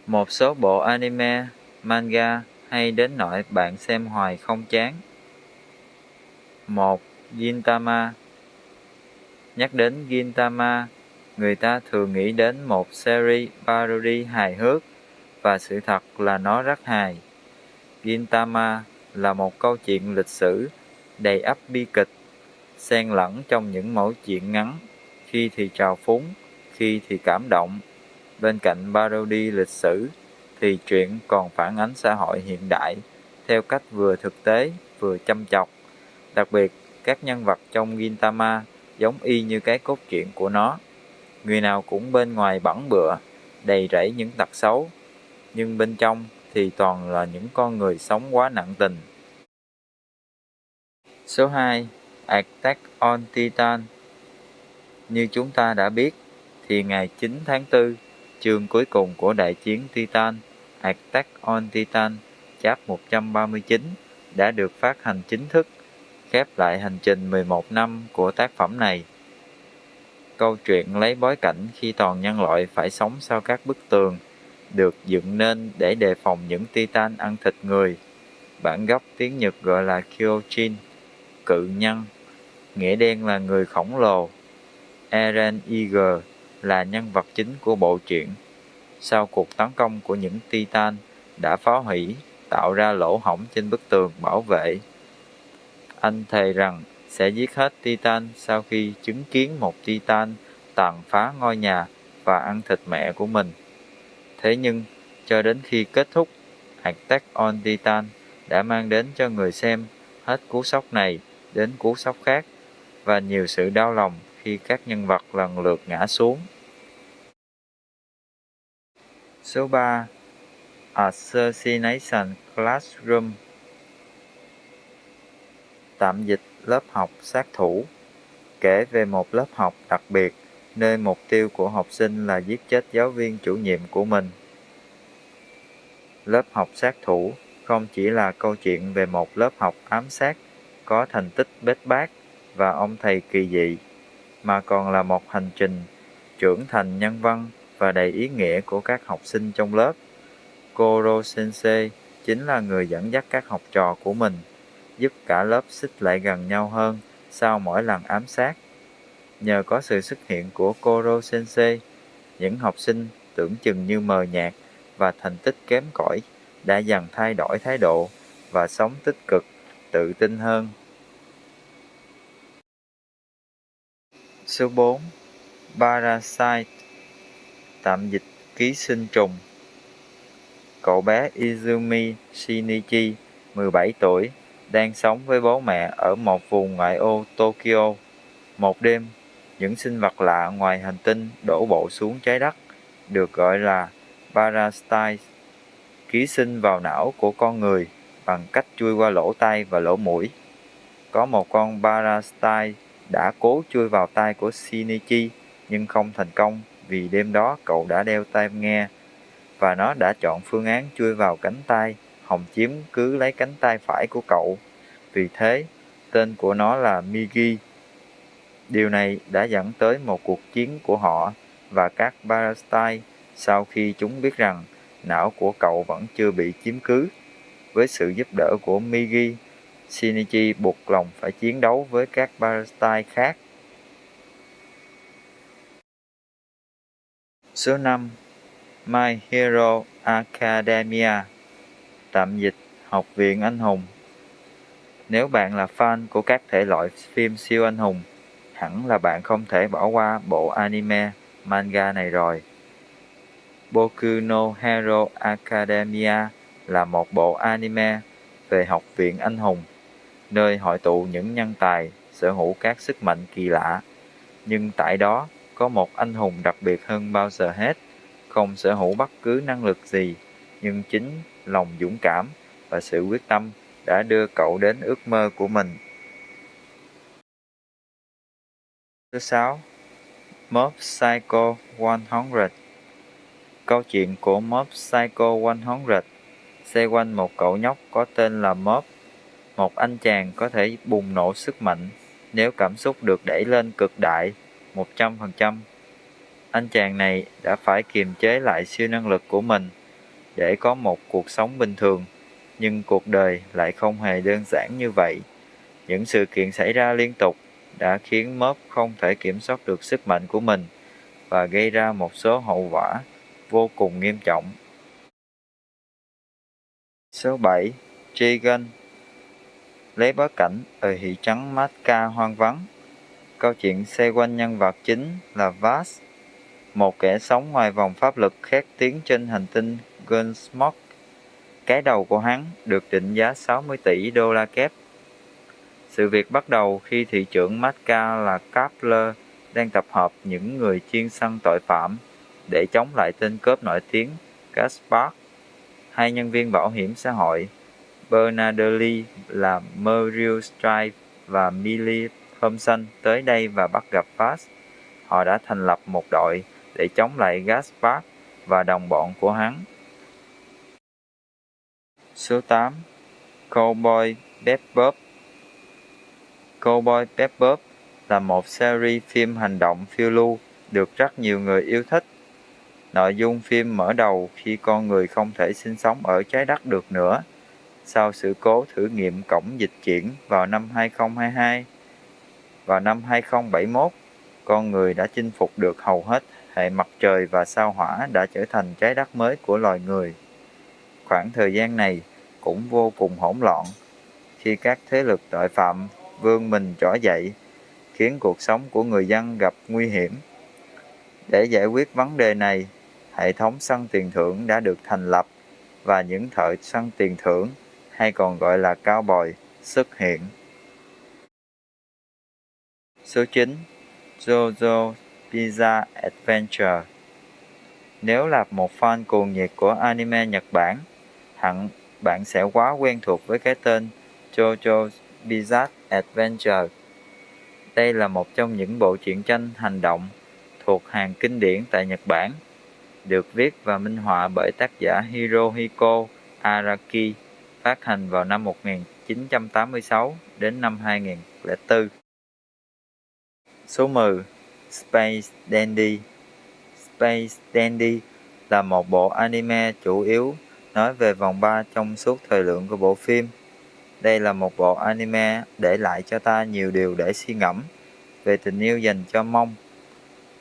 Một số bộ anime, manga hay đến nỗi bạn xem hoài không chán. 1. Gintama. Nhắc đến Gintama, người ta thường nghĩ đến một series parody hài hước, và sự thật là nó rất hài. Gintama là một câu chuyện lịch sử đầy ắp bi kịch, xen lẫn trong những mẩu chuyện ngắn, khi thì trào phúng, khi thì cảm động. Bên cạnh parody lịch sử, thì truyện còn phản ánh xã hội hiện đại theo cách vừa thực tế vừa châm chọc. Đặc biệt, các nhân vật trong Gintama giống y như cái cốt truyện của nó. Người nào cũng bên ngoài bẩn bựa, đầy rẫy những tật xấu, nhưng bên trong thì toàn là những con người sống quá nặng tình. Số 2. Attack on Titan. Như chúng ta đã biết, thì ngày 9 tháng 4, chương cuối cùng của đại chiến Titan, Attack on Titan, chap 139, đã được phát hành chính thức, khép lại hành trình 11 năm của tác phẩm này. Câu chuyện lấy bối cảnh khi toàn nhân loại phải sống sau các bức tường, được dựng nên để đề phòng những Titan ăn thịt người. Bản gốc tiếng Nhật gọi là Kyojin, cự nhân, nghĩa đen là người khổng lồ. Eren Yeager là nhân vật chính của bộ truyện. Sau cuộc tấn công của những Titan đã phá hủy, tạo ra lỗ hổng trên bức tường bảo vệ, anh thề rằng sẽ giết hết Titan sau khi chứng kiến một Titan tàn phá ngôi nhà và ăn thịt mẹ của mình. Thế nhưng, cho đến khi kết thúc, Attack on Titan đã mang đến cho người xem hết cú sốc này đến cú sốc khác, và nhiều sự đau lòng khi các nhân vật lần lượt ngã xuống. Số 3. Assassination Classroom. Tạm dịch lớp học sát thủ, kể về một lớp học đặc biệt, nơi mục tiêu của học sinh là giết chết giáo viên chủ nhiệm của mình. Lớp học sát thủ không chỉ là câu chuyện về một lớp học ám sát có thành tích bết bát và ông thầy kỳ dị, mà còn là một hành trình trưởng thành nhân văn và đầy ý nghĩa của các học sinh trong lớp. Koro Sensei chính là người dẫn dắt các học trò của mình, giúp cả lớp xích lại gần nhau hơn sau mỗi lần ám sát. Nhờ có sự xuất hiện của Koro Sensei, những học sinh tưởng chừng như mờ nhạt và thành tích kém cỏi đã dần thay đổi thái độ và sống tích cực, tự tin hơn. Số 4. Parasite, tạm dịch ký sinh trùng. Cậu bé Izumi Shinichi, 17 tuổi, đang sống với bố mẹ ở một vùng ngoại ô Tokyo. Một đêm, những sinh vật lạ ngoài hành tinh đổ bộ xuống trái đất, được gọi là parasite, ký sinh vào não của con người bằng cách chui qua lỗ tai và lỗ mũi. Có một con parasite đã cố chui vào tai của Shinichi nhưng không thành công, vì đêm đó cậu đã đeo tai nghe và nó đã chọn phương án chui vào cánh tay, hòng chiếm cứ lấy cánh tay phải của cậu. Vì thế, tên của nó là Migi. Điều này đã dẫn tới một cuộc chiến của họ và các parasite sau khi chúng biết rằng não của cậu vẫn chưa bị chiếm cứ. Với sự giúp đỡ của Migi, Shinichi buộc lòng phải chiến đấu với các parasite khác. Số 5. My Hero Academia, tạm dịch Học viện Anh hùng. Nếu bạn là fan của các thể loại phim siêu anh hùng, hẳn là bạn không thể bỏ qua bộ anime, manga này rồi. Boku no Hero Academia là một bộ anime về học viện anh hùng, nơi hội tụ những nhân tài sở hữu các sức mạnh kỳ lạ. Nhưng tại đó có một anh hùng đặc biệt hơn bao giờ hết, không sở hữu bất cứ năng lực gì, nhưng chính lòng dũng cảm và sự quyết tâm đã đưa cậu đến ước mơ của mình. Số 6. Mob Psycho 100. Câu chuyện của Mob Psycho 100 xoay quanh một cậu nhóc có tên là Mob, một anh chàng có thể bùng nổ sức mạnh nếu cảm xúc được đẩy lên cực đại 100%. Anh chàng này đã phải kiềm chế lại siêu năng lực của mình để có một cuộc sống bình thường, nhưng cuộc đời lại không hề đơn giản như vậy. Những sự kiện xảy ra liên tục đã khiến Mob không thể kiểm soát được sức mạnh của mình và gây ra một số hậu quả vô cùng nghiêm trọng. Số 7. Trigun. Lấy bối cảnh ở thị trấn Mazca hoang vắng. Câu chuyện xoay quanh nhân vật chính là Vaz, một kẻ sống ngoài vòng pháp luật khét tiếng trên hành tinh Gunsmoke. Cái đầu của hắn được định giá 60 tỷ đô la kép. Sự việc bắt đầu khi thị trưởng Mazca là Kapler đang tập hợp những người chuyên săn tội phạm để chống lại tên cướp nổi tiếng Gaspard. Hai nhân viên bảo hiểm xã hội Bernardelli là Meryl Streep và Millie Thompson tới đây và bắt gặp Fast. Họ đã thành lập một đội để chống lại Gaspard và đồng bọn của hắn. Số 8. Cowboy Bebop. Cowboy Bebop là một series phim hành động phiêu lưu được rất nhiều người yêu thích. Nội dung phim mở đầu khi con người không thể sinh sống ở trái đất được nữa. Sau sự cố thử nghiệm cổng dịch chuyển vào năm 2022, vào năm 2071, con người đã chinh phục được hầu hết hệ mặt trời và sao Hỏa đã trở thành trái đất mới của loài người. Khoảng thời gian này cũng vô cùng hỗn loạn khi các thế lực tội phạm vươn mình trỗi dậy, khiến cuộc sống của người dân gặp nguy hiểm. Để giải quyết vấn đề này, hệ thống săn tiền thưởng đã được thành lập và những thợ săn tiền thưởng, hay còn gọi là cowboy, xuất hiện. Số 9. JoJo Bizarre Adventure. Nếu là một fan cuồng nhiệt của anime Nhật Bản, hẳn bạn sẽ quá quen thuộc với cái tên JoJo Bizarre Adventure. Đây là một trong những bộ truyện tranh hành động thuộc hàng kinh điển tại Nhật Bản, được viết và minh họa bởi tác giả Hirohiko Araki, phát hành vào năm 1986 đến năm 2004. Số 10. Space Dandy. Space Dandy là một bộ anime chủ yếu nói về vòng 3 trong suốt thời lượng của bộ phim. Đây là một bộ anime để lại cho ta nhiều điều để suy ngẫm về tình yêu dành cho Mông,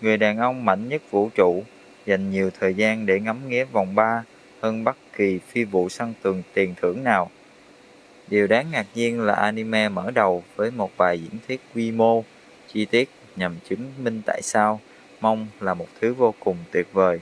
người đàn ông mạnh nhất vũ trụ, dành nhiều thời gian để ngắm nghía vòng 3 hơn bất kỳ phi vụ săn tiền thưởng nào. Điều đáng ngạc nhiên là anime mở đầu với một bài diễn thuyết quy mô, chi tiết nhằm chứng minh tại sao Mông là một thứ vô cùng tuyệt vời.